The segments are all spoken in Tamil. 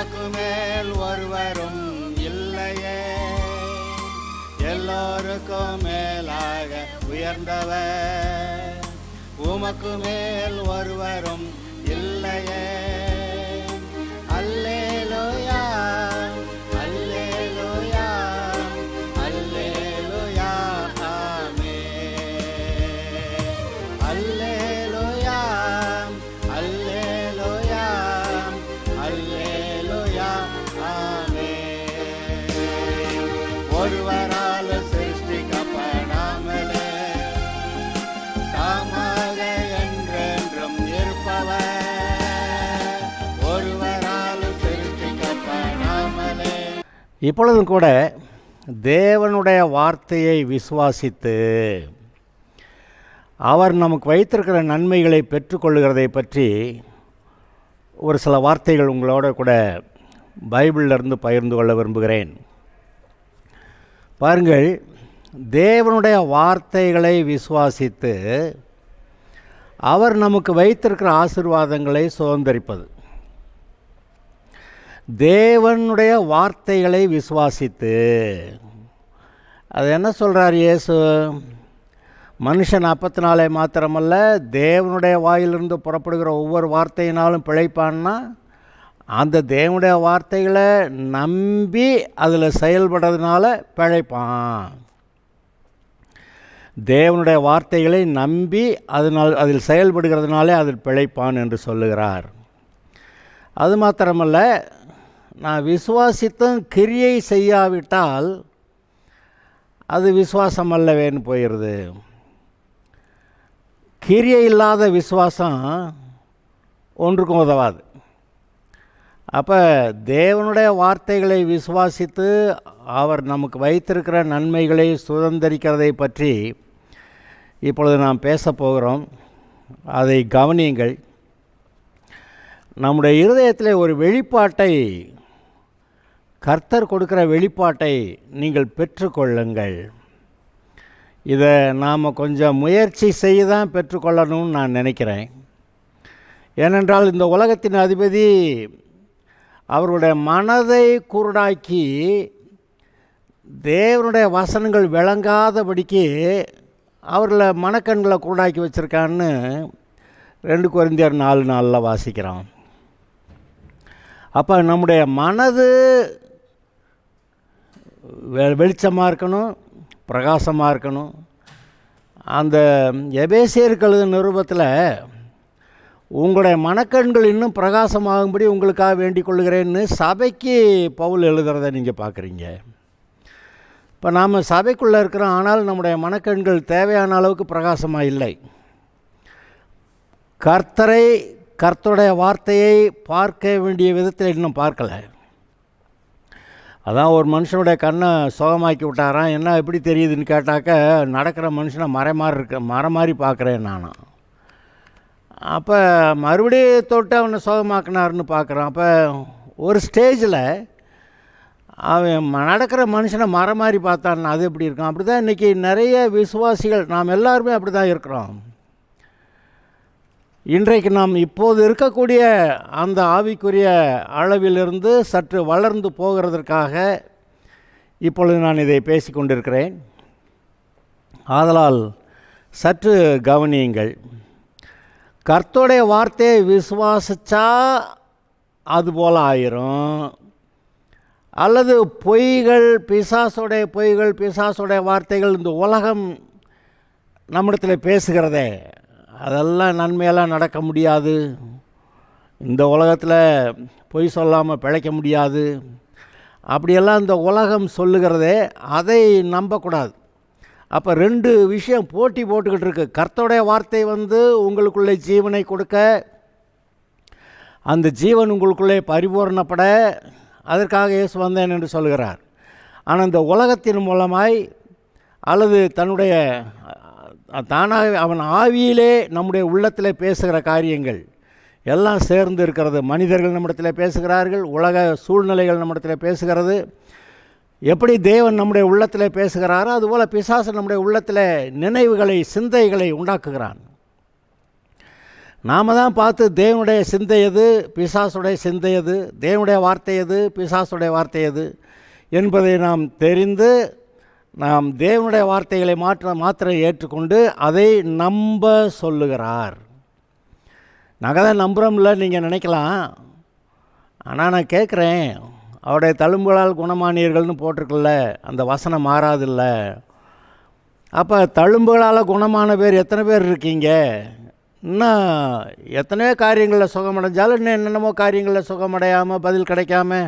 உமக்கு மேல் ஒருவரும் இல்லையே, எல்லோருக்கும் மேலாக உயர்ந்தவர், உமக்கு மேல் ஒருவரும் இல்லையே. அல்லேலூயா அல்லேலூயா அல்லேலூயா ஆமென். அல்லேலூயா அல்லேலூயா அல்லேலூயா ஆமென். ஒருவரால் சிருஷ்டிக்கப்படாமலே தாமாக என்றென்றும் இருப்பவர், ஒருவரால் சிருஷ்டிக்கப்படாமலே. இப்பொழுதும் கூட தேவனுடைய வார்த்தையை விசுவாசித்து அவர் நமக்கு வைத்திருக்கிற நன்மைகளை பெற்றுக்கொள்கிறதை பற்றி ஒரு சில வார்த்தைகள் உங்களோட கூட பைபிளிலிருந்து பகிர்ந்து கொள்ள விரும்புகிறேன். பாருங்கள், தேவனுடைய வார்த்தைகளை விசுவாசித்து அவர் நமக்கு வைத்திருக்கிற ஆசீர்வாதங்களை சுதந்தரிப்பது. தேவனுடைய வார்த்தைகளை விசுவாசித்து, அது என்ன சொல்கிறார் இயேசு? மனுஷன் அப்பத்தினாலே மாத்திரமல்ல, தேவனுடைய வாயிலிருந்து புறப்படுகிற ஒவ்வொரு வார்த்தையினாலும் பிழைப்பான்னா, அந்த தேவனுடைய வார்த்தைகளை நம்பி அதில் செயல்படுறதுனால பிழைப்பான். தேவனுடைய வார்த்தைகளை நம்பி அதில் செயல்படுகிறதுனாலே அதில் பிழைப்பான் என்று சொல்லுகிறார். அது மாத்திரமல்ல, நான் விசுவாசித்தும் கிரியை செய்யாவிட்டால் அது விசுவாசம் அல்லவேன்னு போயிடுது. கிரியை இல்லாத விசுவாசம் ஒன்றுக்கும் உதவாது. அப்போ தேவனுடைய வார்த்தைகளை விசுவாசித்து அவர் நமக்கு வைத்திருக்கிற நன்மைகளை சுதந்தரிக்கிறதை பற்றி இப்பொழுது நாம் பேசப் போகிறோம். அதை கவனியுங்கள். நம்முடைய இருதயத்தில் ஒரு வெளிப்பாட்டை, கர்த்தர் கொடுக்கிற வெளிப்பாட்டை நீங்கள் பெற்றுக்கொள்ளுங்கள். இதை நாம் கொஞ்சம் முயற்சி செய்து தான் பெற்றுக்கொள்ளணும்னு நான் நினைக்கிறேன். ஏனென்றால் இந்த உலகத்தின் அதிபதி அவருடைய மனதை குருடாக்கி தேவனுடைய வசனங்கள் விளங்காதபடிக்கு அவர்களை மனக்கண்களை குருடாக்கி வச்சுருக்கான்னு 2 கொரிந்தியர் 4:4 வாசிக்கிறோம். அப்போ நம்முடைய மனது வெளிச்சமாக இருக்கணும், பிரகாசமாக இருக்கணும். அந்த எபேசியருக்கு எழுதின நிருபத்தில் உங்களுடைய மனக்கண்கள் இன்னும் பிரகாசமாகும்படி உங்களுக்காக வேண்டிக் கொள்கிறேன்னு சபைக்கு பவுல் எழுதுறதை நீங்கள் பார்க்குறீங்க. இப்போ நாம் சபைக்குள்ளே இருக்கிறோம், ஆனால் நம்முடைய மனக்கண்கள் தேவையான அளவுக்கு பிரகாசமாக இல்லை. கர்த்தருடைய வார்த்தையை பார்க்க வேண்டிய விதத்தில் இன்னும் பார்க்கலை. அதான் ஒரு மனுஷனுடைய கண்ணை சுகமாக்கி விட்டாராம். என்ன எப்படி தெரியுதுன்னு கேட்டாக்க, நடக்கிற மனுஷனை மரம் மாதிரி பார்க்குறேன் நான். அப்போ மறுபடியும் தொட்டு அவனை சுகமாக்கினார்னு பார்க்குறான். அப்போ ஒரு ஸ்டேஜில் அவன் நடக்கிற மனுஷனை மரம் மாதிரி பார்த்தான்னு அது எப்படி இருக்கான்? அப்படி தான் இன்றைக்கி நிறைய விசுவாசிகள், நாம் எல்லாருமே அப்படி தான் இருக்கிறோம். இன்றைக்கு நாம் இப்போது இருக்கக்கூடிய அந்த ஆவிக்குரிய அளவிலிருந்து சற்று வளர்ந்து போகிறதற்காக இப்பொழுது நான் இதை பேசி கொண்டிருக்கிறேன். ஆதலால் சற்று கவனியுங்கள். கர்த்தருடைய வார்த்தையை விசுவாசித்தா அதுபோல் ஆயிரும். அல்லது பிசாசுடைய வார்த்தைகள் இந்த உலகம் நம்மிடத்தில் பேசுகிறதே, அதெல்லாம் நன்மையெல்லாம் நடக்க முடியாது, இந்த உலகத்தில் பொய் சொல்லாமல் பிழைக்க முடியாது, அப்படியெல்லாம் இந்த உலகம் சொல்லுகிறதே, அதை நம்பக்கூடாது. அப்போ 2 விஷயம் போட்டி போட்டுக்கிட்டு இருக்கு. கர்த்தருடைய வார்த்தை உங்களுக்குள்ளே ஜீவனை கொடுக்க, அந்த ஜீவன் உங்களுக்குள்ளே பரிபூரணப்பட, அதற்காக இயேசு வந்தேன் என்று சொல்கிறார். ஆனால் இந்த உலகத்தின் மூலமாய் அல்லது தன்னுடைய தானாக அவன் ஆவியிலே நம்முடைய உள்ளத்தில் பேசுகிற காரியங்கள் எல்லாம் சேர்ந்து இருக்கிறது. மனிதர்கள் நம்மிடத்தில் பேசுகிறார்கள், உலக சூழ்நிலைகள் நம்மிடத்தில் பேசுகிறது. எப்படி தேவன் நம்முடைய உள்ளத்தில் பேசுகிறாரோ அதுபோல் பிசாசு நம்முடைய உள்ளத்தில் நினைவுகளை, சிந்தைகளை உண்டாக்குகிறான். நாம் தான் பார்த்து தேவனுடைய சிந்தை எது, பிசாசுடைய சிந்தை எது, தேவனுடைய வார்த்தை எது, பிசாசுடைய வார்த்தை எது என்பதை நாம் தெரிந்து நாம் தேவனுடைய வார்த்தைகளை மாத்திரம் ஏற்றுக்கொண்டு அதை நம்ப சொல்லுகிறார். நாங்கள் தான் நம்புகிறோம்ல நீங்கள் நினைக்கலாம். ஆனால் நான் கேட்குறேன், அவருடைய தழும்புகளால் குணமானீர்கள்னு போட்டிருக்குல்ல, அந்த வசனம் மாறாதில்ல. அப்போ தழும்புகளால் குணமான பேர் எத்தனை பேர் இருக்கீங்க? இன்னும் எத்தனையோ காரியங்களில் சுகமடைஞ்சாலும் இன்னும் என்னென்னமோ காரியங்களில் சுகமடையாமல் பதில் கிடைக்காம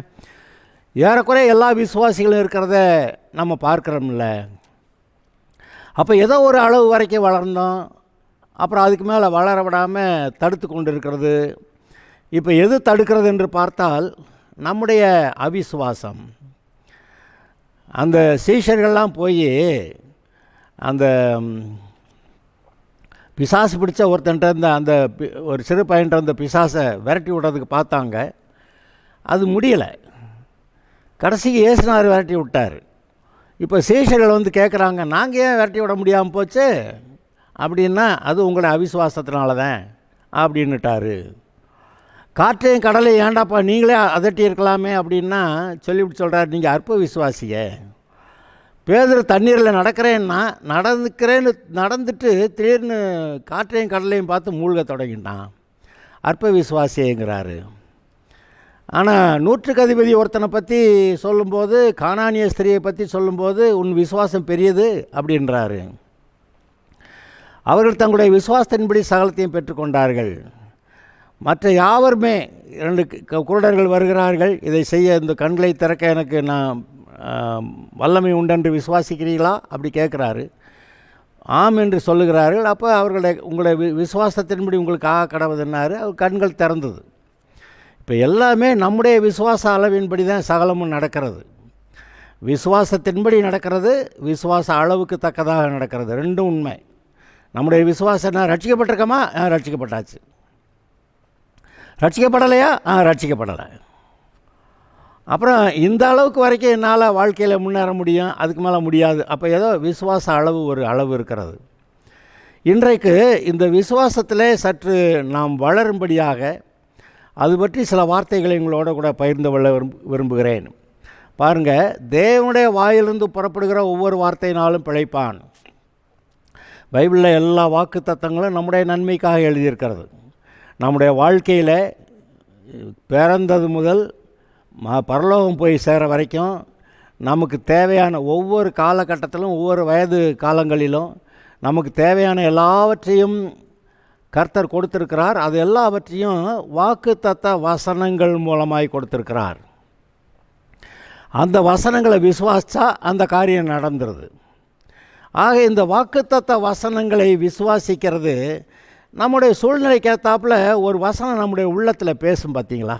ஏறக்குறைய எல்லா விசுவாசிகளும் இருக்கிறத நம்ம பார்க்குறோம்ல. அப்போ ஏதோ ஒரு அளவு வரைக்கும் வளர்ந்தோம், அப்புறம் அதுக்கு மேலே வளர விடாமல் தடுத்து கொண்டு இருக்கிறது. இப்போ எது தடுக்கிறது என்று பார்த்தால் நம்முடைய அவிசுவாசம். அந்த சீஷர்கள்லாம் போய் அந்த பிசாசு பிடிச்ச ஒருத்தன்ட்ட இருந்த அந்த ஒரு சிறு பையன்ட்ட அந்த பிசாசை விரட்டி விடுறதுக்கு பார்த்தாங்க, அது முடியலை. கடைசிக்கு இயேசுநாதர் விரட்டி விட்டார். இப்போ சீஷர்கள் வந்து கேட்குறாங்க, நாங்கள் ஏன் விரட்டி விட முடியாமல் போச்சு அப்படின்னா, அது உங்களோட அவிசுவாசத்தினால தான் அப்படின்னுட்டார். காற்றையும் கடலையும் ஏண்டாப்பா நீங்களே அதட்டி இருக்கலாமே அப்படின்னா சொல்லிவிட்டு சொல்கிறார், நீங்கள் அற்ப விசுவாசிய. பேதுரு தண்ணீரில் நடக்கிறேன்னா நடந்துட்டு திடீர்னு காற்றையும் கடலையும் பார்த்து மூழ்க தொடங்கிட்டான். அற்ப விசுவாசிங்கிறாரு. ஆனால் நூற்றுக்கு அதிபதி ஒருத்தனை பற்றி சொல்லும்போது, கானானிய ஸ்திரியை பற்றி சொல்லும்போது உன் விசுவாசம் பெரியது அப்படின்றாரு. அவர்கள் தங்களுடைய விசுவாசத்தின்படி சகலத்தையும் பெற்றுக்கொண்டார்கள். மற்ற யாவருமே 2 குருடர்கள் வருகிறார்கள், இதை செய்ய இந்த கண்களை திறக்க எனக்கு நான் வல்லமை உண்டென்று விசுவாசிக்கிறீர்களா அப்படி கேட்குறாரு. ஆம் என்று சொல்லுகிறார்கள். அப்போ உங்களுடைய விசுவாசத்தின்படி உங்களுக்கு ஆக கடவுதுன்னாரு. அவர் கண்கள் திறந்தது. இப்போ எல்லாமே நம்முடைய விசுவாச அளவின்படி தான் சகலமும் நடக்கிறது. விசுவாசத்தின்படி நடக்கிறது, விசுவாச அளவுக்கு தக்கதாக நடக்கிறது. ரெண்டும் உண்மை. நம்முடைய விசுவாசம் என்ன, ரட்சிக்கப்பட்டிருக்கோமா? ரட்சிக்கப்பட்டாச்சு. ரட்சிக்கப்படலையா? ரட்சிக்கப்படலை. அப்புறம் இந்த அளவுக்கு வரைக்கும் என்னால் வாழ்க்கையில் முன்னேற முடியும், அதுக்கு மேலே முடியாது. அப்போ ஏதோ விசுவாச அளவு ஒரு அளவு இருக்கிறது. இன்றைக்கு இந்த விசுவாசத்திலே சற்று நாம் வளரும்படியாக அது பற்றி சில வார்த்தைகளை எங்களோட கூட பகிர்ந்து கொள்ள விரும்புகிறேன். பாருங்கள், தேவனுடைய வாயிலிருந்து புறப்படுகிற ஒவ்வொரு வார்த்தையினாலும் பிழைப்பான். பைபிளில் எல்லா வாக்கு தத்தங்களும் நம்முடைய நன்மைக்காக எழுதியிருக்கிறது. நம்முடைய வாழ்க்கையில் பிறந்தது முதல் பரலோகம் போய் சேர வரைக்கும் நமக்கு தேவையான ஒவ்வொரு காலகட்டத்திலும் ஒவ்வொரு வயது காலங்களிலும் நமக்கு தேவையான எல்லாவற்றையும் கர்த்தர் கொடுத்திருக்கிறார். அது எல்லாவற்றையும் வாக்குத்தத்த வசனங்கள் மூலமாய் கொடுத்திருக்கிறார். அந்த வசனங்களை விசுவாசித்தா அந்த காரியம் நடந்துருது. ஆக இந்த வாக்குத்தத்த வசனங்களை விசுவாசிக்கிறது நம்முடைய சூழ்நிலைக்கு ஏற்றாப்புல ஒரு வசனம் நம்முடைய உள்ளத்தில் பேசும். பார்த்தீங்களா,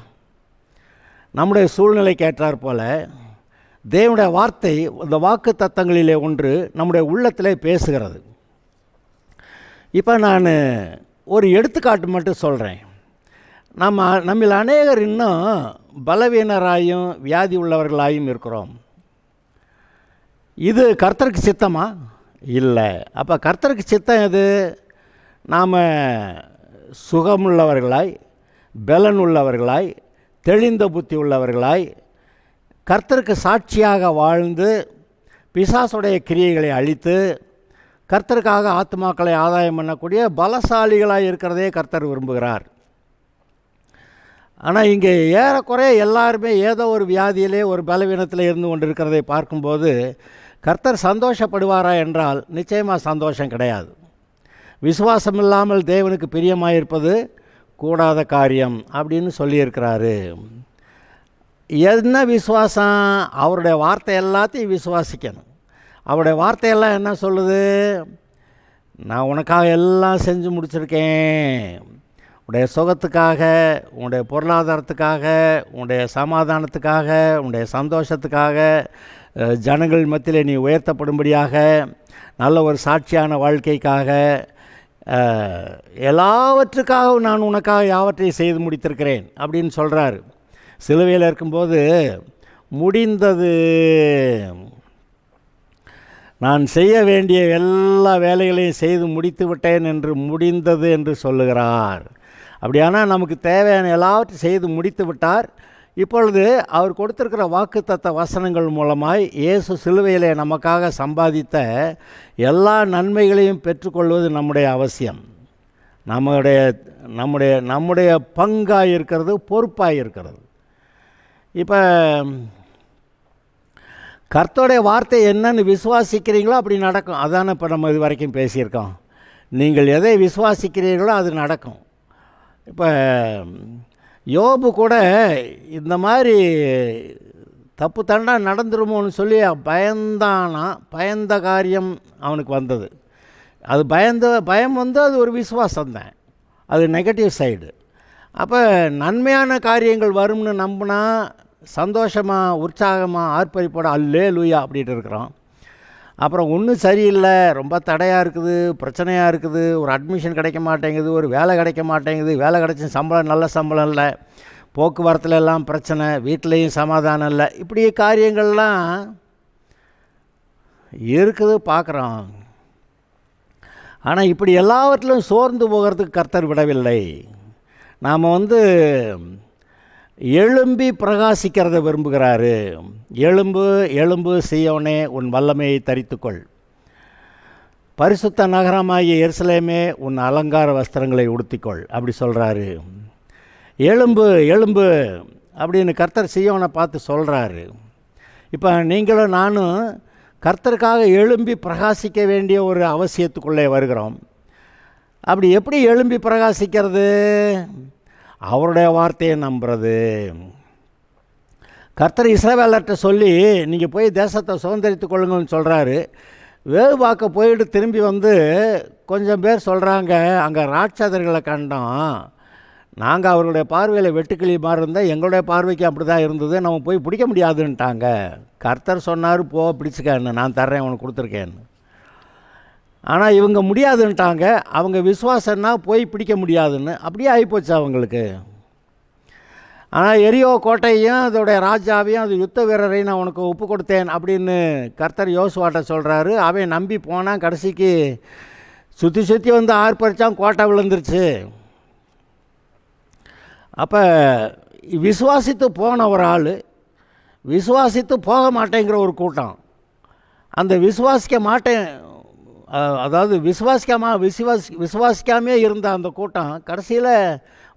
நம்முடைய சூழ்நிலைக்கு ஏற்றாற் போல தேவனுடைய வார்த்தை இந்த வாக்கு தத்தங்களிலே ஒன்று நம்முடைய உள்ளத்திலே பேசுகிறது. இப்போ நான் ஒரு எடுத்துக்காட்டு மட்டும் சொல்கிறேன். நம்மில் அநேகர் இன்னும் பலவீனராயும் வியாதி உள்ளவர்களாயும் இருக்கிறோம். இது கர்த்தருக்கு சித்தமா? இல்லை. அப்போ கர்த்தருக்கு சித்தம் எது? நாம் சுகமுள்ளவர்களாய், பலன் உள்ளவர்களாய், தெளிந்த புத்தி உள்ளவர்களாய், கர்த்தருக்கு சாட்சியாக வாழ்ந்து பிசாசுடைய கிரியைகளை அழித்து கர்த்தருக்காக ஆத்மாக்களை ஆதாயம் பண்ணக்கூடிய பலசாலிகளாக இருக்கிறதே கர்த்தர் விரும்புகிறார். ஆனால் இங்கே ஏறக்குறைய எல்லாருமே ஏதோ ஒரு வியாதியிலே ஒரு பலவீனத்தில் இருந்து கொண்டு இருக்கிறதை பார்க்கும்போது கர்த்தர் சந்தோஷப்படுவாரா என்றால் நிச்சயமாக சந்தோஷம் கிடையாது. விசுவாசம் இல்லாமல் தேவனுக்கு பிரியமாயிருப்பது கூடாத காரியம் அப்படின்னு சொல்லியிருக்கிறாரு. என்ன விசுவாசம்? அவருடைய வார்த்தை எல்லாத்தையும் விசுவாசிக்கணும். அவருடைய வார்த்தையெல்லாம் என்ன சொல்லுது? நான் உனக்காக எல்லாம் செஞ்சு முடிச்சிருக்கேன். உன்னுடைய சுகத்துக்காக, உன்னுடைய பொருளாதாரத்துக்காக, உன்னுடைய சமாதானத்துக்காக, உன்னுடைய சந்தோஷத்துக்காக, ஜனங்கள் மத்தியில் நீ உயர்த்தப்படும்படியாக, நல்ல ஒரு சாட்சியான வாழ்க்கைக்காக, எல்லாவற்றுக்காகவும் நான் உனக்காக யாவற்றையும் செய்து முடித்திருக்கிறேன் அப்படின்னு சொல்கிறார். சிலுவையில் இருக்கும்போது முடிந்தது, நான் செய்ய வேண்டிய எல்லா வேலைகளையும் செய்து முடித்து விட்டேன் என்று முடிந்தது என்று சொல்லுகிறார். அப்படியானால் நமக்கு தேவையான எல்லாவற்றையும் செய்து முடித்து விட்டார். இப்பொழுது அவர் கொடுத்திருக்கிற வாக்குத்தத்த வசனங்கள் மூலமாய் இயேசு சிலுவையிலே நமக்காக சம்பாதித்த எல்லா நன்மைகளையும் பெற்றுக்கொள்வது நம்முடைய அவசியம். நம்முடைய நம்முடைய நம்முடைய பங்காக இருக்கிறது, பொறுப்பாக இருக்கிறது. இப்போ கர்த்தருடைய வார்த்தை என்னன்னு விசுவாசிக்கிறீங்களோ அப்படி நடக்கும். அதானே இப்போ நம்ம இது வரைக்கும் பேசியிருக்கோம். நீங்கள் எதை விசுவாசிக்கிறீர்களோ அது நடக்கும். இப்போ யோபு கூட இந்த மாதிரி தப்பு தண்டா நடந்துருமோன்னு சொல்லி பயந்த காரியம் அவனுக்கு வந்தது. அது பயம் வந்து அது ஒரு விசுவாசம்தான், அது நெகட்டிவ் சைடு. அப்போ நன்மையான காரியங்கள் வரும்னு நம்பினா சந்தோஷமாக, உற்சாகமாக, ஆர்ப்பரிப்போட அல்லேலூயா அப்படின்ட்டு இருக்கிறோம். அப்புறம் ஒன்றும் சரியில்லை, ரொம்ப தடையாக இருக்குது, பிரச்சனையாக இருக்குது, ஒரு அட்மிஷன் கிடைக்க மாட்டேங்குது, ஒரு வேலை கிடைக்க மாட்டேங்குது, வேலை கிடைச்சி சம்பளம் நல்ல சம்பளம் இல்லை, போக்குவரத்துல எல்லாம் பிரச்சனை, வீட்லேயும் சமாதானம் இல்லை, இப்படி காரியங்கள்லாம் இருக்குது பார்க்குறோம். ஆனால் இப்படி எல்லாவற்றிலும் சோர்ந்து போகிறதுக்கு கர்த்தர் விடவில்லை. நாம் எழும்பி பிரகாசிக்கிறத விரும்புகிறாரு. எழும்பு எழும்பு சீயோனே, உன் வல்லமையை தரித்துக்கொள். பரிசுத்த நகரமாகிய எருசலேமே, உன் அலங்கார வஸ்திரங்களை உடுத்திக்கொள் அப்படி சொல்கிறாரு. எழும்பு எழும்பு அப்படின்னு கர்த்தர் சீயோனை பார்த்து சொல்கிறாரு. இப்போ நீங்களும் நானும் கர்த்தருக்காக எழும்பி பிரகாசிக்க வேண்டிய ஒரு அவசியத்துக்குள்ளே வருகிறோம். அப்படி எப்படி எழும்பி பிரகாசிக்கிறது? அவருடைய வார்த்தையை நம்புறது. கர்த்தர் இஸ்ரவேலர்கிட்ட சொல்லி நீங்கள் போய் தேசத்தை சுதந்திரித்து கொள்ளுங்கன்னு சொல்கிறாரு. வேவு பார்க்க போயிட்டு திரும்பி கொஞ்சம் பேர் சொல்கிறாங்க, அங்கே ராட்சதர்களை கண்டோம், நாங்கள் அவர்களுடைய பார்வையில் வெட்டுக்கிளி மாதிரி இருந்தால் எங்களுடைய பார்வைக்கு அப்படி தான் இருந்தது, நம்ம போய் பிடிக்க முடியாதுன்ட்டாங்க. கர்த்தர் சொன்னார், போ பிடிச்சிக்கன்னு, நான் தர்றேன், உனக்கு கொடுத்துருக்கேன்னு. ஆனால் இவங்க முடியாதுன்ட்டாங்க. அவங்க விசுவாசன்னா போய் பிடிக்க முடியாதுன்னு அப்படியே ஆகிப்போச்சு அவங்களுக்கு. ஆனால் எரியோ கோட்டையும் அதோடைய ராஜாவையும் அது யுத்த வீரரையும் நான் உனக்கு ஒப்பு கொடுத்தேன் அப்படின்னு கர்த்தர் யோசுவாட்ட சொல்கிறாரு. அவன் நம்பி போனான். கடைசிக்கு சுற்றி சுற்றி ஆர்ப்பரித்தான், கோட்டை விழுந்துருச்சு. அப்போ விசுவாசித்து போன ஒரு ஆள், விசுவாசித்து போக மாட்டேங்கிற ஒரு கூட்டம், அந்த விசுவாசிக்க மாட்டேன், அதாவது விசுவாசிக்காமே இருந்த அந்த கூட்டம் கடைசியில்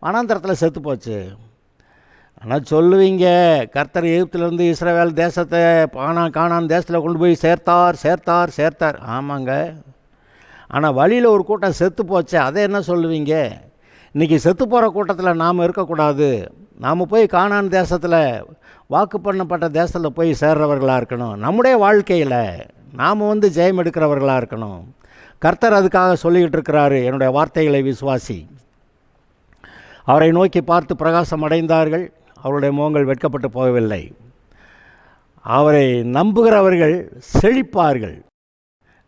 வனாந்தரத்தில் செத்து போச்சு. ஆனால் சொல்லுவீங்க, கர்த்தர் எகிப்திலேருந்து இஸ்ரவேல் தேசத்தை கானான் தேசத்தில் கொண்டு போய் சேர்த்தார். ஆமாங்க. ஆனால் வழியில் ஒரு கூட்டம் செத்து போச்சு, அதை என்ன சொல்லுவீங்க? இன்றைக்கி செத்து போகிற கூட்டத்தில் நாம் இருக்கக்கூடாது. நாம் போய் கானான் தேசத்தில், வாக்கு பண்ணப்பட்ட தேசத்தில் போய் சேர்றவர்களாக இருக்கணும். நம்முடைய வாழ்க்கையில் நாம் ஜெயம் எடுக்கிறவர்களாக இருக்கணும். கர்த்தர் அதுக்காக சொல்லிக்கிட்டு இருக்கிறாரு, என்னுடைய வார்த்தைகளை விசுவாசி. அவரை நோக்கி பார்த்து பிரகாசம் அடைந்தார்கள், அவருடைய முகங்கள் வெட்கப்பட்டு போகவில்லை. அவரை நம்புகிறவர்கள் செழிப்பார்கள்.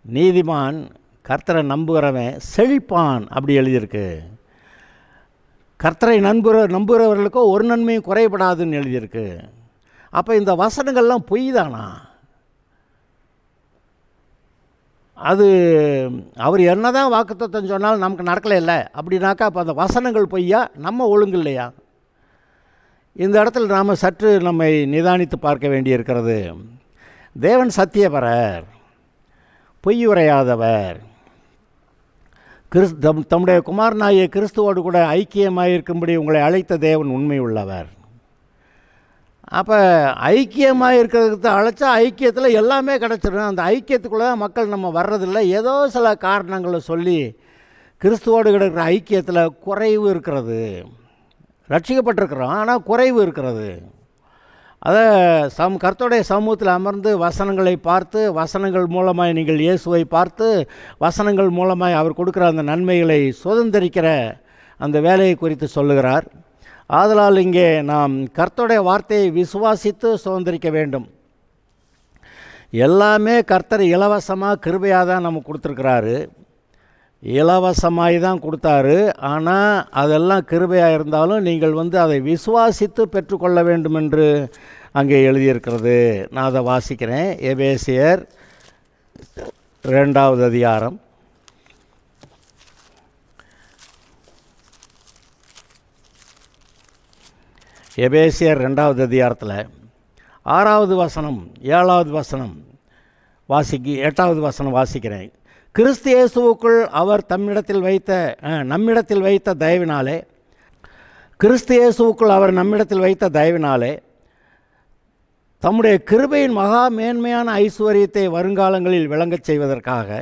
நீதிமான் கர்த்தரை நம்புகிறவன் செழிப்பான் அப்படி எழுதியிருக்கு. கர்த்தரை நம்புகிறவர்களுக்கோ ஒரு நன்மையும் குறைபடாதுன்னு எழுதியிருக்கு. அப்போ இந்த வசனங்கள்லாம் பொய் தானா? அது அவர் என்ன தான் வாக்குத்தத்தம் சொன்னாலும் நமக்கு நடக்கலை இல்லை அப்படின்னாக்கா அப்போ அந்த வசனங்கள் பொய்யா, நம்ம ஒழுங்கு இல்லையா? இந்த இடத்துல நாம் சற்று நம்மை நிதானித்து பார்க்க வேண்டியிருக்கிறது. தேவன் சத்தியபரர், பொய் உரையாதவர். தம்முடைய குமாரனாகிய கிறிஸ்துவோடு கூட ஐக்கியமாக இருக்கும்படி உங்களை அழைத்த தேவன் உண்மை உள்ளவர். அப்போ ஐக்கியமாக இருக்கிறதுக்கு அழைச்சா ஐக்கியத்தில் எல்லாமே கிடச்சிடும். அந்த ஐக்கியத்துக்குள்ளே மக்கள் நம்ம வர்றதில்லை. ஏதோ சில காரணங்களை சொல்லி கிறிஸ்துவோடு கிடக்கிற ஐக்கியத்தில் குறைவு இருக்கிறது. ரட்சிக்கப்பட்டிருக்கிறோம், ஆனால் குறைவு இருக்கிறது. அதை கர்த்தருடைய சமூகத்தில் அமர்ந்து வசனங்களை பார்த்து, வசனங்கள் மூலமாய் நீங்கள் இயேசுவை பார்த்து, வசனங்கள் மூலமாய் அவர் கொடுக்குற அந்த நன்மைகளை சுதந்திரிக்கிற அந்த வேலையை குறித்து சொல்லுகிறார். ஆதலால் இங்கே நாம் கர்த்தருடைய வார்த்தையை விசுவாசித்து சுதந்திரிக்க வேண்டும். எல்லாமே கர்த்தர் இலவசமாக கிருபையாக தான் நமக்கு கொடுத்துருக்கிறாரு. இலவசமாய் தான் கொடுத்தாரு. ஆனால் அதெல்லாம் கிருபையாக இருந்தாலும் நீங்கள் அதை விசுவாசித்து பெற்றுக்கொள்ள வேண்டும் என்று அங்கே எழுதியிருக்கிறது. நான் அதை வாசிக்கிறேன். எபேசியர் 2வது அதிகாரம் எபேசியர் 2வது அதிகாரத்தில் 6வது வசனம் 7வது வசனம் 8வது வசனம் வாசிக்கிறேன். கிறிஸ்து இயேசுவுக்குள் அவர் நம்மிடத்தில் வைத்த தயவினாலே, கிறிஸ்து இயேசுவுக்குள் அவர் நம்மிடத்தில் வைத்த தயவினாலே தம்முடைய கிருபையின் மகா மேன்மையான ஐசுவரியத்தை வருங்காலங்களில் விளங்கச் செய்வதற்காக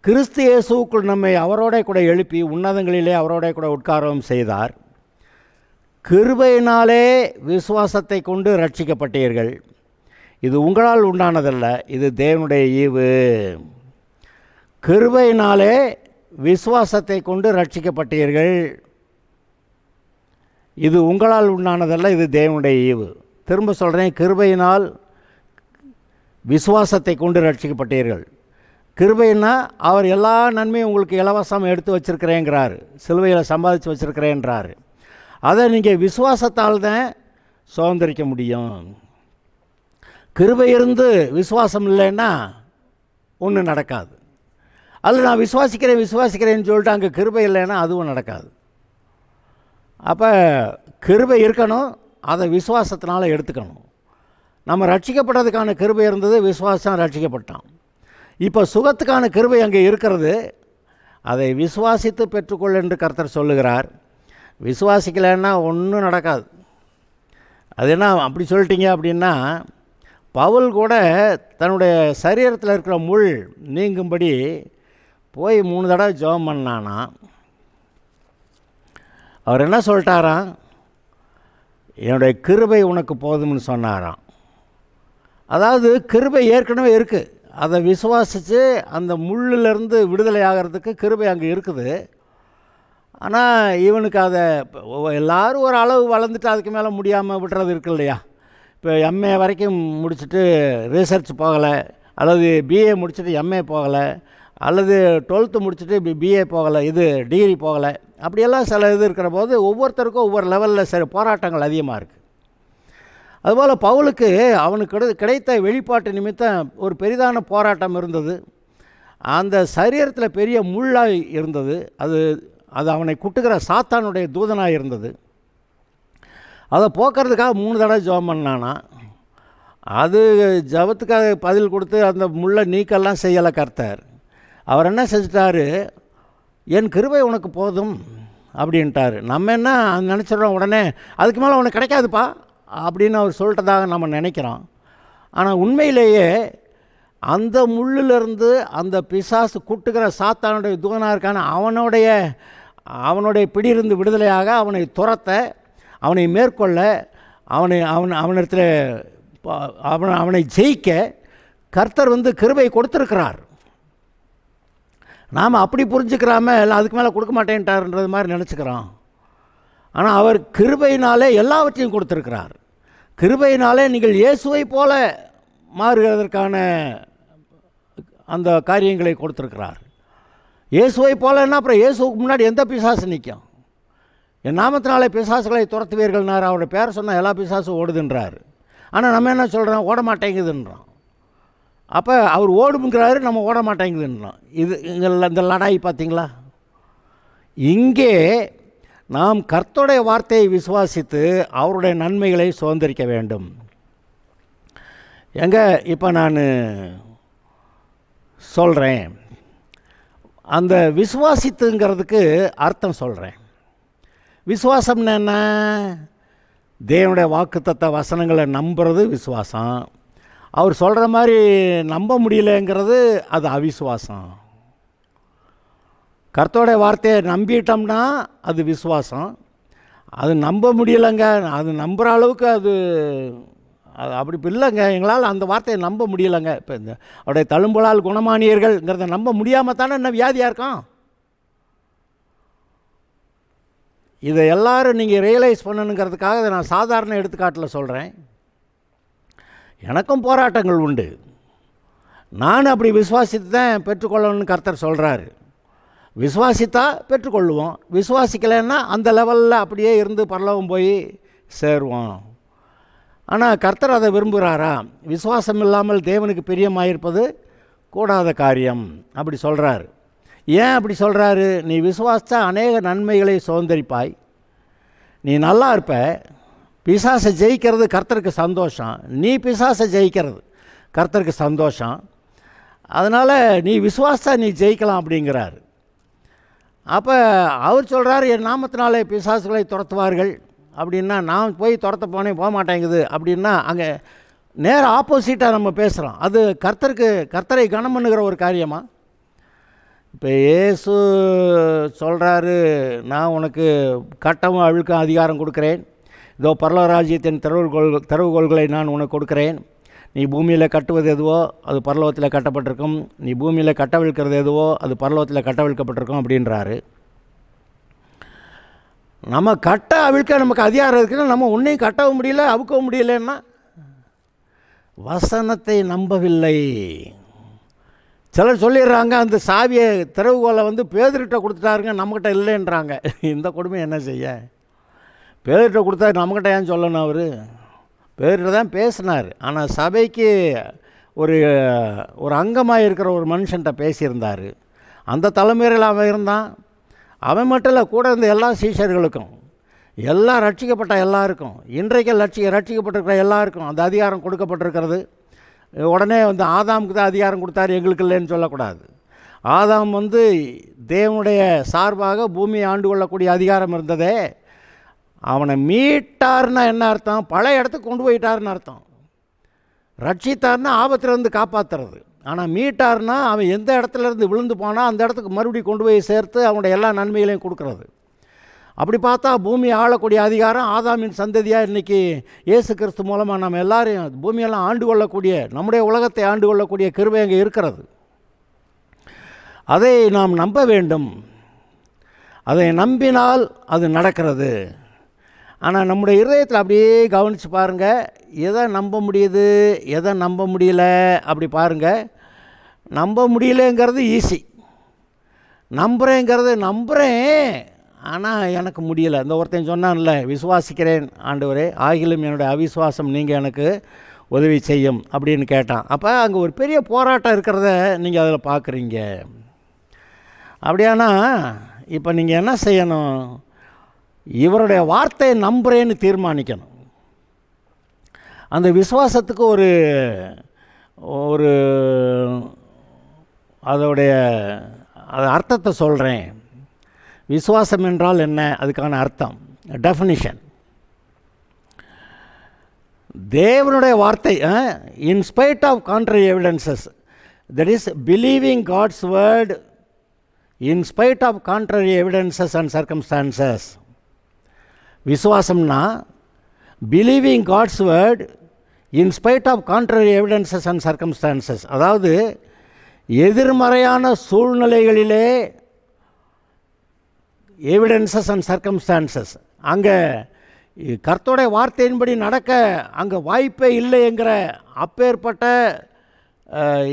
கிறிஸ்து இயேசுவுக்குள் நம்மை அவரோட கூட எழுப்பி உன்னதங்களிலே அவரோட கூட உட்காரவும் செய்தார். கிருபையினாலே விசுவாசத்தை கொண்டு ரட்சிக்கப்பட்டீர்கள். இது உங்களால் உண்டானதல்ல, இது தேவனுடைய ஈவு. கிருபையினாலே விசுவாசத்தை கொண்டு ரட்சிக்கப்பட்டீர்கள். இது உங்களால் உண்டானதல்ல, இது தேவனுடைய ஈவு. திரும்ப சொல்கிறேன், கிருபையினால் விசுவாசத்தை கொண்டு ரட்சிக்கப்பட்டீர்கள். கிருபைன்னா அவர் எல்லா நன்மையும் உங்களுக்கு இலவசம் எடுத்து வச்சுருக்கிறேங்கிறாரு, சிலுவையில் சம்பாதிச்சு வச்சுருக்கிறேன்றாரு. அதை நீங்கள் விசுவாசத்தால் தான் சுதந்திரிக்க முடியும். கிருபை இருந்து விசுவாசம் இல்லைன்னா ஒன்றும் நடக்காது. அதில் நான் விசுவாசிக்கிறேன்னு சொல்லிட்டு அங்கே கிருபை இல்லைன்னா அதுவும் நடக்காது. அப்போ கிருபை இருக்கணும், அதை விசுவாசத்தினால் எடுத்துக்கணும். நம்ம ரட்சிக்கப்பட்டதுக்கான கிருபை இருந்தது, விசுவாசம் ரட்சிக்கப்பட்டான். இப்போ சுகத்துக்கான கிருபை அங்கே இருக்கிறது, அதை விசுவாசித்து பெற்றுக்கொள் என்று கர்த்தர் சொல்லுகிறார். விசுவாசிக்கலைன்னா ஒன்றும் நடக்காது. அது என்ன அப்படி சொல்லிட்டீங்க அப்படின்னா, பவுல் கூட தன்னுடைய சரீரத்தில் இருக்கிற முள் நீங்கும்படி போய் 3 தடவை ஜெபம் பண்ணானா. அவர் என்ன சொல்லிட்டாராம், என்னுடைய கிருபை உனக்கு போதும்னு சொன்னாராம். அதாவது கிருபை ஏற்கனவே இருக்குது, அதை விசுவாசித்து அந்த முள்ளிலிருந்து விடுதலை ஆகிறதுக்கு கிருபை அங்கே இருக்குது. ஆனால் இவனுக்கு அதை எல்லோரும் ஒரு அளவு வளர்ந்துட்டு அதுக்கு மேலே முடியாமல் விடுறது இருக்கு இல்லையா. இப்போ எம்ஏ வரைக்கும் முடிச்சுட்டு ரிசர்ச் போகலை, அல்லது பிஏ முடிச்சுட்டு எம்ஏ போகலை, அல்லது 12th முடிச்சுட்டு பிஏ போகலை, இது டிகிரி போகலை, அப்படியெல்லாம் சில இது இருக்கிற போது ஒவ்வொருத்தருக்கும் ஒவ்வொரு லெவலில் போராட்டங்கள் அதிகமாக இருக்குது. அதுபோல் பவுலுக்கு அவனுக்கு கிடைத்த வெளிப்பாட்டு நிமித்தம் ஒரு பெரிதான போராட்டம் இருந்தது. அந்த சரீரத்தில் பெரிய முள்ளாய் இருந்தது. அது அவனை குட்டுகிற சாத்தானுடைய தூதனாக இருந்தது. அதை போக்குறதுக்காக 3 தடவை ஜெபம் பண்ணானா. அது ஜெபத்துக்காக பதில் கொடுத்து அந்த முள்ளை நீக்கெல்லாம் செய்யலை கர்த்தர். அவர் என்ன செஞ்சிட்டாரு, என் கிருபை உனக்கு போதும் அப்படின்ட்டார். நம்ம என்ன நினச்சிடறோம், உடனே அதுக்கு மேலே உனக்கு கிடைக்காதுப்பா அப்படின்னு அவர் சொல்லிட்டதாக நம்ம நினைக்கிறோம். ஆனால் உண்மையிலேயே அந்த முள்ளிலிருந்து அந்த பிசாசு குட்டுகிற சாத்தானுடைய தூதனாக இருக்கான அவனுடைய பிடியிருந்து விடுதலையாக அவனை துரத்த, அவனை மேற்கொள்ள, அவனிடத்தில் அவனை ஜெயிக்க கர்த்தர் கிருபை கொடுத்துருக்கிறார். நாம் அப்படி புரிஞ்சுக்கிறாம இல்லை அதுக்கு மேலே கொடுக்க மாட்டேன்ட்டார்ன்றது மாதிரி நினச்சிக்கிறோம். ஆனால் அவர் கிருபையினாலே எல்லாவற்றையும் கொடுத்துருக்கிறார். கிருபையினாலே நீங்கள் இயேசுவை போல மாறுகிறதற்கான அந்த காரியங்களை கொடுத்துருக்கிறார். இயேசுவை போலன்னா அப்புறம் இயேசுவுக்கு முன்னாடி எந்த பிசாசு நிற்கும்? என் நாமத்தினாலே பிசாசுகளை துரத்துவீர்கள்னார். அவரோட பேரை சொன்னால் எல்லா பிசாசும் ஓடுதுன்றார். ஆனால் நம்ம என்ன சொல்கிறோம், ஓட மாட்டேங்குதுன்றோம். அப்போ அவர் ஓடுங்கிறாரு, நம்ம ஓட மாட்டேங்குதுன்றோம். இது இந்த லடாய் பார்த்திங்களா? இங்கே நாம் கர்த்தருடைய வார்த்தையை விசுவாசித்து அவருடைய நன்மைகளை சுதந்திரிக்க வேண்டும். இப்போ நான் சொல்கிறேன், அந்த விசுவாசித்துங்கிறதுக்கு அர்த்தம் சொல்கிறேன். விசுவாசம்னு என்ன? தேவனுடைய வாக்குத்தத்த வசனங்களை நம்புறது விசுவாசம். அவர் சொல்கிற மாதிரி நம்ப முடியலைங்கிறது அது அவிசுவாசம். கர்த்தருடைய வார்த்தையை நம்பிட்டோம்னா அது விசுவாசம். அது நம்ப முடியலைங்க, அது நம்புகிற அளவுக்கு அது அப்படி இல்லைங்க, எங்களால் அந்த வார்த்தையை நம்ப முடியலைங்க. இப்போ இந்த அவருடைய தழும்புகளால் குணமானியர்கள்ங்கிறத நம்ப முடியாமல் தானே என்ன வியாதியாக இருக்கும். இதை எல்லோரும் நீங்கள் ரியலைஸ் பண்ணணுங்கிறதுக்காக இதை நான் சாதாரண எடுத்துக்காட்டில் சொல்கிறேன். எனக்கும் போராட்டங்கள் உண்டு. நான் அப்படி விசுவாசித்து தான் பெற்றுக்கொள்ளணும்னு கர்த்தர் சொல்கிறாரு. விசுவாசித்தா பெற்றுக்கொள்ளுவோம், விசுவாசிக்கலைன்னா அந்த லெவலில் அப்படியே இருந்து பரலோகம் போய் சேருவோம். ஆனால் கர்த்தர் அதை விரும்புகிறாரா? விசுவாசம் இல்லாமல் தேவனுக்கு பிரியமாயிருப்பது கூடாத காரியம் அப்படி சொல்கிறாரு. ஏன் அப்படி சொல்கிறாரு? நீ விசுவாசித்தா அநேக நன்மைகளை சுதந்திரிப்பாய், நீ நல்லா இருப்ப, பிசாசை ஜெயிக்கிறது கர்த்தருக்கு சந்தோஷம், நீ பிசாசை ஜெயிக்கிறது கர்த்தருக்கு சந்தோஷம். அதனால் நீ விசுவாசா நீ ஜெயிக்கலாம் அப்படிங்கிறாரு. அப்போ அவர் சொல்கிறார், என் நாமத்தினாலே பிசாசுகளை துரத்துவார்கள் அப்படின்னா, நான் போய் துரத்த போனேன் போக மாட்டேங்குது அப்படின்னா, அங்கே நேர ஆப்போசிட்டாக நம்ம பேசுகிறோம். அது கர்த்தரை கனம் பண்ணுகிற ஒரு காரியமா? இப்போ இயேசு சொல்கிறாரு, நான் உனக்கு கட்டவும் அழுக்கும் அதிகாரம் கொடுக்குறேன், இதோ பரலோக ராஜ்யத்தின் திறவுகோள்களை நான் உனக்கு கொடுக்குறேன், நீ பூமியில் கட்டுவது எதுவோ அது பரலோகத்தில் கட்டப்பட்டிருக்கும், நீ பூமியில் கட்டவிழ்க்கிறது எதுவோ அது பரலோகத்தில் கட்டவிழ்க்கப்பட்டிருக்கும் அப்படின்றாரு. நம்ம கட்ட அவிழ்க்க நமக்கு அதிகாரம் இருக்குன்னா, நம்ம ஒன்றையும் கட்டவும் முடியல அவுக்கவும் முடியலன்னா வசனத்தை நம்பவில்லை. சிலர் சொல்லிடுறாங்க, அந்த சாவியை திறவுகோலை பேதுருட்ட கொடுத்துட்டாருங்க, நம்மக்கிட்ட இல்லைன்றாங்க. இந்த கொடுமை என்ன செய்ய? பேதுருட்ட கொடுத்தா நம்மக்கிட்ட ஏன் சொல்லணும்? அவர் பேதுருட்ட தான் பேசினார். ஆனால் சபைக்கு ஒரு அங்கமாக இருக்கிற ஒரு மனுஷன்ட்ட பேசியிருந்தார். அந்த தலைமுறையில் அவன் இருந்தான். அவன் மட்டும் இல்லை, கூட இருந்த எல்லா சீஷர்களுக்கும், எல்லாம் ரட்சிக்கப்பட்ட எல்லாருக்கும், இன்றைக்கு ரட்சிக்கப்பட்டிருக்கிற எல்லாருக்கும் அந்த அதிகாரம் கொடுக்கப்பட்டிருக்கிறது. உடனே ஆதாமுக்கு தான் அதிகாரம் கொடுத்தாரு, எங்களுக்கு இல்லைன்னு சொல்லக்கூடாது. ஆதாம் தேவனுடைய சார்பாக பூமியை ஆண்டு கொள்ளக்கூடிய அதிகாரம் இருந்ததே. அவனை மீட்டார்னா என்ன அர்த்தம்? பழைய இடத்துக்கு கொண்டு போயிட்டார்னு அர்த்தம். ரட்சித்தார்னா ஆபத்திலிருந்து காப்பாற்றுறது. ஆனால் மீட்டார்னா அவன் எந்த இடத்துலேருந்து விழுந்து போனால் அந்த இடத்துக்கு மறுபடியும் கொண்டு போய் சேர்த்து அவனுடைய எல்லா நன்மைகளையும் கொடுக்குறது. அப்படி பார்த்தா பூமியை ஆளக்கூடிய அதிகாரம் ஆதாமின் சந்ததியாக இன்றைக்கி இயேசு கிறிஸ்து மூலமாக நம்ம எல்லாரையும் பூமியெல்லாம் ஆண்டு கொள்ளக்கூடிய, நம்முடைய உலகத்தை ஆண்டு கொள்ளக்கூடிய கிருபை அங்கே இருக்கிறது. அதை நாம் நம்ப வேண்டும். அதை நம்பினால் அது நடக்கிறது. ஆனால் நம்முடைய இருதயத்தில் அப்படியே கவனித்து பாருங்கள், எதை நம்ப முடியுது எதை நம்ப முடியல அப்படி பாருங்கள். நம்ப முடியலங்கிறது ஈஸி, நம்புகிறேன் ஆனால் எனக்கு முடியலை. இந்த ஒருத்தன் சொன்னான்ல, விசுவாசிக்கிறேன் ஆண்டவரே, ஆகிலும் என்னுடைய அவிசுவாசம் நீங்கள் எனக்கு உதவி செய்யும் அப்படின்னு கேட்டான். அப்போ அங்கே ஒரு பெரிய போராட்டம் இருக்கிறத நீங்கள் அதில் பார்க்குறீங்க. அப்படியானா இப்போ நீங்கள் என்ன செய்யணும்? இவருடைய வார்த்தையை நம்புகிறேன்னு தீர்மானிக்கணும். அந்த விசுவாசத்துக்கு ஒரு அதோடைய அர்த்தத்தை சொல்கிறேன். விசுவாசம் என்றால் என்ன? அதுக்கான அர்த்தம், டெஃபினிஷன். தேவனுடைய வார்த்தை, in spite of contrary evidences, that is believing God's word in spite of contrary evidences and circumstances. விசுவாசம்னா believing God's word in spite of contrary evidences and circumstances. அதாவது எதிர்மறையான சூழ்நிலைகளிலே எவிடன்சஸ் அண்ட் சர்க்கம்ஸ்டான்சஸ், அங்கே கர்த்தருடைய வார்த்தையின்படி நடக்க அங்கே வாய்ப்பே இல்லைங்கிற அப்பேற்பட்ட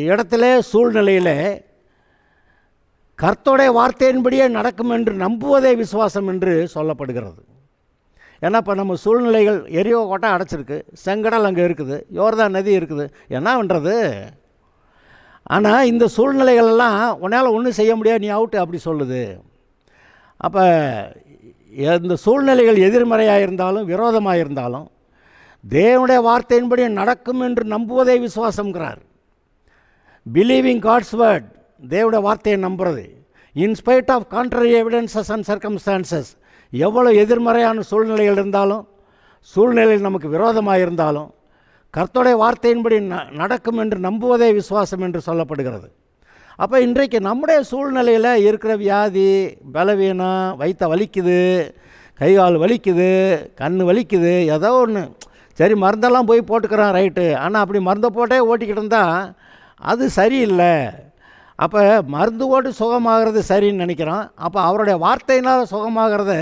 இடத்துல சூழ்நிலையில் கர்த்தருடைய வார்த்தையின்படியே நடக்கும் என்று நம்புவதே விசுவாசம் என்று சொல்லப்படுகிறது. ஏன்னா இப்போ நம்ம சூழ்நிலைகள், எரியோ கோட்டை அடைச்சிருக்கு, செங்கடல் அங்கே இருக்குது, யோர்தான் நதி இருக்குது, என்ன பண்ணுறது? ஆனால் இந்த சூழ்நிலைகளெல்லாம் உன்னால் ஒன்றும் செய்ய முடியாது, நீ அவுட்டு அப்படி சொல்லுது. அப்போ இந்த சூழ்நிலைகள் எதிர்மறையாக இருந்தாலும் விரோதமாக இருந்தாலும் தேவனுடைய வார்த்தையின்படி நடக்கும் என்று நம்புவதே விசுவாசங்கிறார். பிலீவிங் காட்ஸ் வேர்ட், தேவனுடைய வார்த்தையை நம்புறது, in spite of contrary evidences and circumstances. எவ்வளோ எதிர்மறையான சூழ்நிலைகள் இருந்தாலும், சூழ்நிலைகள் நமக்கு விரோதமாக இருந்தாலும் கர்த்தருடைய வார்த்தையின்படி நடக்கும் என்று நம்புவதே விசுவாசம் என்று சொல்லப்படுகிறது. அப்போ இன்றைக்கு நம்முடைய சூழ்நிலையில் இருக்கிற வியாதி, பலவீனம், வயிற்ற வலிக்குது, கை கால் வலிக்குது, கண் வலிக்குது, ஏதோ ஒன்று, சரி மருந்தெல்லாம் போய் போட்டுக்கிறான், ரைட்டு. ஆனால் அப்படி மருந்தை போட்டே ஓட்டிக்கிட்டு இருந்தால் அது சரியில்லை. அப்போ மருந்து போட்டு சுகமாகிறது சரின்னு நினைக்கிறோம். அப்போ அவருடைய வார்த்தையினால் சுகமாகிறத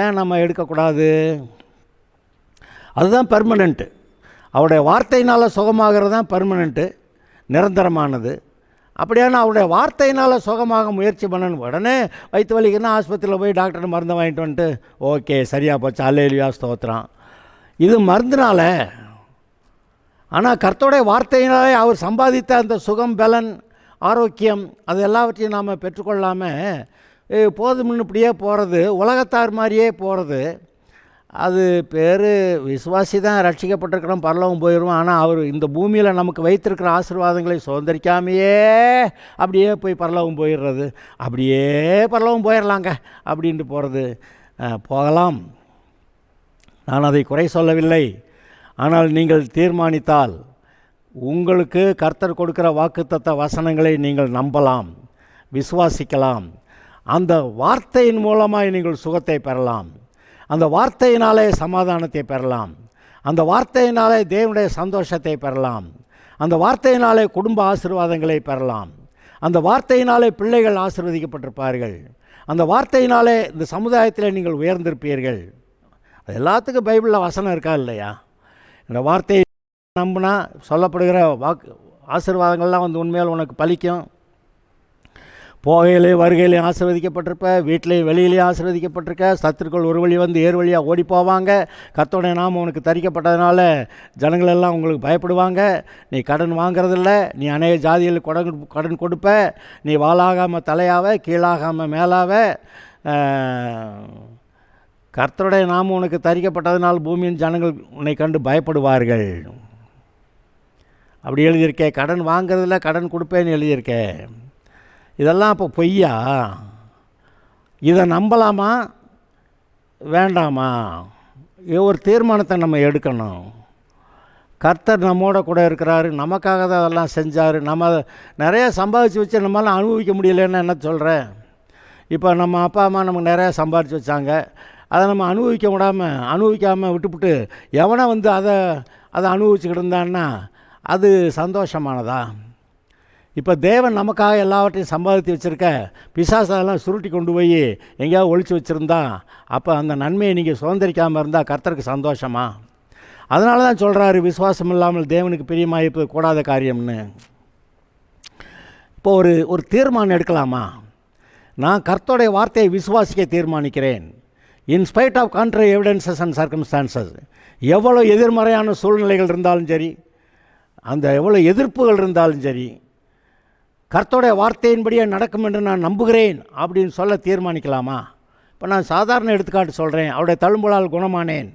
ஏன் நம்ம எடுக்கக்கூடாது? அதுதான் பெர்மனெண்ட்டு. அவருடைய வார்த்தையினால் சுகமாகிறது தான் பெர்மனெண்ட்டு, நிரந்தரமானது. அப்படியான அவருடைய வார்த்தையினால் சுகமாக முயற்சி பண்ணணும். உடனே வயிற்று வலிக்குன்னா ஆஸ்பத்திரியில் போய் டாக்டர் மருந்து வாங்கிட்டு வந்துட்டு ஓகே சரியாக போச்சு, அல்லேலூயா ஸ்தோத்திரம், இது மருந்துனால. ஆனால் கர்த்தருடைய வார்த்தையினாலே அவர் சம்பாதித்த அந்த சுகம், பலன், ஆரோக்கியம், அது எல்லாவற்றையும் நாம் பெற்றுக்கொள்ளாமல் போதும்னு இப்படியே போகிறது, உலகத்தார் மாதிரியே போகிறது. அது பேர் விசுவாசி தான் ரட்சிக்கப்பட்டிருக்கிறோம், பரலோகம் போயிடுவோம். ஆனால் அவர் இந்த பூமியில் நமக்கு வைத்திருக்கிற ஆசீர்வாதங்களை சுதந்திரிக்காமையே அப்படியே போய் பரலோகம் போயிடுறது, அப்படியே பரலோகம் போயிடலாங்க அப்படின்ட்டு போகிறது. போகலாம், நான் அதை குறை சொல்லவில்லை. ஆனால் நீங்கள் தீர்மானித்தால் உங்களுக்கு கர்த்தர் கொடுக்கிற வாக்குத்தத்த வசனங்களை நீங்கள் நம்பலாம், விசுவாசிக்கலாம். அந்த வார்த்தையின் மூலமாக நீங்கள் சுகத்தை பெறலாம், அந்த வார்த்தையினாலே சமாதானத்தை பெறலாம், அந்த வார்த்தையினாலே தேவனுடைய சந்தோஷத்தை பெறலாம், அந்த வார்த்தையினாலே குடும்ப ஆசீர்வாதங்களை பெறலாம், அந்த வார்த்தையினாலே பிள்ளைகள் ஆசீர்வதிக்கப்பட்டிருப்பார்கள், அந்த வார்த்தையினாலே இந்த சமுதாயத்தில் நீங்கள் உயர்ந்திருப்பீர்கள். அது எல்லாத்துக்கும் பைபிளில் வசனம் இருக்கா இல்லையா? இந்த வார்த்தையை நம்பினா சொல்லப்படுகிற ஆசீர்வாதங்கள்லாம் உண்மையால் உனக்கு பலிக்கும். போகையிலே வருகையிலையும் ஆசீர்வதிக்கப்பட்டிருப்ப, வீட்டிலையும் வெளியிலையும் ஆசீர்வதிக்கப்பட்டிருக்க. சத்துருக்கள் ஒரு வழி வந்து ஏறு வழியாக ஓடி போவாங்க. கர்த்தருடைய நாமம் உனக்கு தரிக்கப்பட்டதுனால ஜனங்களெல்லாம் உங்களுக்கு பயப்படுவாங்க. நீ கடன் வாங்கிறதில்ல, நீ அநேக ஜாதிகளுக்கு கடன் கொடுப்ப, நீ வாளாகாமல் தலையாவ, கீழாகாமல் மேலாவ. கர்த்தருடைய நாமம் உனக்கு தரிக்கப்பட்டதுனால் பூமியின் ஜனங்கள் உன்னை கண்டு பயப்படுவார்கள். அப்படி எழுதியிருக்கேன். கடன் வாங்கிறதில்ல, கடன் கொடுப்பேன்னு எழுதியிருக்கேன். இதெல்லாம் அப்போ பொய்யா? இதை நம்பலாமா வேண்டாமா? ஒரு தீர்மானத்தை நம்ம எடுக்கணும். கர்த்தர் நம்மோட கூட இருக்கிறாரு, நமக்காக தான் அதெல்லாம் செஞ்சார். நம்ம நிறையா சம்பாதிச்சு வச்சு நம்மளால் அனுபவிக்க முடியலன்னு என்ன சொல்கிறேன்? இப்போ நம்ம அப்பா அம்மா நமக்கு நிறையா சம்பாதிச்சு வச்சாங்க, அதை நம்ம அனுபவிக்காமல் விட்டுவிட்டு எவனை வந்து அதை அனுபவிச்சுக்கிட்டு இருந்தான்னா அது சந்தோஷமானதா? இப்போ தேவன் நமக்காக எல்லாவற்றையும் சம்பாதித்து வச்சுருக்க, பிசாசெல்லாம் சுருட்டி கொண்டு போய் எங்கேயாவது ஒழிச்சு வச்சுருந்தா அப்போ அந்த நன்மையை நீங்கள் சுதந்திரிக்காமல் இருந்தால் கர்த்தருக்கு சந்தோஷமா? அதனால தான் சொல்கிறாரு, விசுவாசம் இல்லாமல் தேவனுக்கு பிரியமாக இருப்பது கூடாத காரியம்னு. இப்போ ஒரு தீர்மானம் எடுக்கலாமா? நான் கர்த்தருடைய வார்த்தையை விசுவாசிக்க தீர்மானிக்கிறேன். In spite of contrary evidences and circumstances. எவ்வளோ எதிர்மறையான சூழ்நிலைகள் இருந்தாலும் சரி, அந்த எவ்வளோ எதிர்ப்புகள் இருந்தாலும் சரி, கர்த்தருடைய வார்த்தையின்படியே நடக்கும் என்று நான் நம்புகிறேன் அப்படின்னு சொல்ல தீர்மானிக்கலாமா? இப்போ நான் சாதாரண எடுத்துக்காட்டு சொல்கிறேன். அவருடைய தழும்புகளால் குணமானேன்.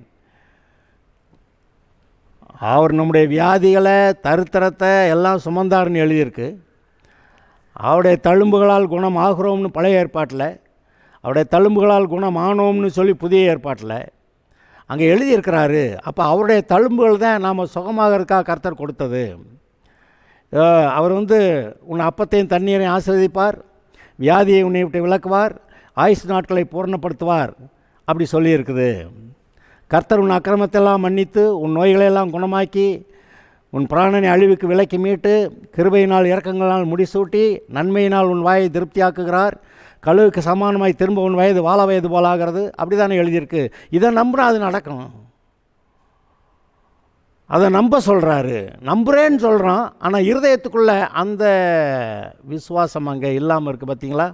அவர் நம்முடைய வியாதிகளை தருத்தரத்தை எல்லாம் சுமந்தார்னு எழுதியிருக்கு. அவருடைய தழும்புகளால் குணம் ஆகிறோம்னு பழைய ஏற்பாட்டில், அவருடைய தழும்புகளால் குணம் ஆனோம்னு சொல்லி புதிய ஏற்பாட்டில் அங்கே எழுதியிருக்கிறாரு. அப்போ அவருடைய தழும்புகள் தான் நாம் சுகமாகறதுக்காக கர்த்தர் கொடுத்தது. அவர் உன்னை அப்பத்தையும் தண்ணீரையும் ஆசீர்வதிப்பார், வியாதியை உன்னை விட்டு விலக்குவார், ஆயுசு நாட்களை பூர்ணப்படுத்துவார் அப்படி சொல்லியிருக்குது. கர்த்தர் உன் அக்கிரமத்தெல்லாம் மன்னித்து உன் நோய்களையெல்லாம் குணமாக்கி உன் பிராணனை அழிவுக்கு விலக்கி மீட்டு கிருபையினால் இரக்கங்களால் முடிசூட்டி நன்மையினால் உன் வாயை திருப்தியாக்குகிறார். கழுவுக்கு சமானமாய் திரும்ப உன் வயது வாழ வயது போலாகிறது. அப்படி தானே எழுதியிருக்கு. இதை நம்பினா அது நடக்கும். அதை நம்ப சொல்கிறாரு. நம்புகிறேன்னு சொல்கிறான், ஆனால் இருதயத்துக்குள்ளே அந்த விசுவாசம் அங்கே இல்லாமல் இருக்குது. பார்த்தீங்களா?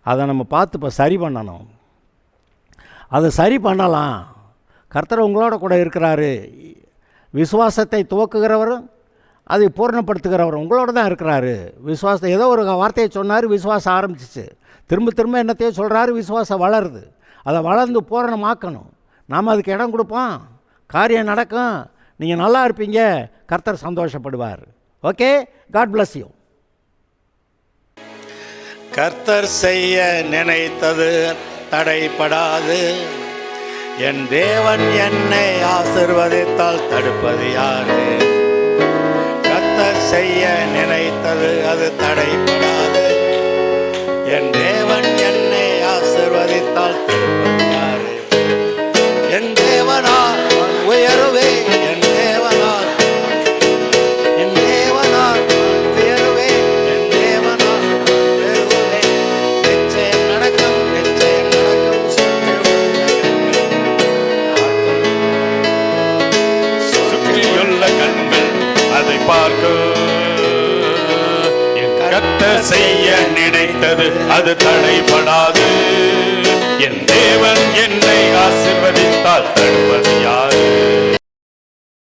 அதை நம்ம பார்த்து இப்போ சரி பண்ணணும். அதை சரி பண்ணலாம். கர்த்தர் உங்களோட கூட இருக்கிறாரு. விசுவாசத்தை துவக்குகிறவரும் அதை பூர்ணப்படுத்துகிறவரும் உங்களோட தான் இருக்கிறாரு. விசுவாசத்தை ஏதோ ஒரு வார்த்தையை சொன்னார், விசுவாசம் ஆரம்பிச்சிச்சு. திரும்ப திரும்ப என்னத்தையோ சொல்கிறாரு, விசுவாசம் வளருது. அதை வளர்ந்து பூரணமாக்கணும். நாம் அதுக்கு இடம் கொடுப்போம், காரியம் நடக்கும். நீங்கள் நல்லா இருப்பீங்க, கர்த்தர் சந்தோஷப்படுவார். Okay, God bless you. கர்த்தர் செய்ய நினைத்தது தடைப்படாது. என் தேவன் என்னை ஆசீர்வதித்தால் தடுப்பது யாரு? கர்த்தர் செய்ய நினைத்தது அது தடைப்படாது. என் தேவன் என்னை ஆசீர்வதித்தால் தடுப்பது யாரு? என் தேவனால் உயருவே, என் தேவனால் உயருவே, என் தேவனால் உயருவே. நிச்சயம் நடக்கும், நிச்சயம் நடக்கும். சுற்றியுள்ள கண்கள் அதை பார்க்கும். என் கர்த்தர் செய்ய நினைத்தது அது தடைபடாது. என் தேவன் என்னை ஆசீர்வதித்தால் தடுப்பது யாரு?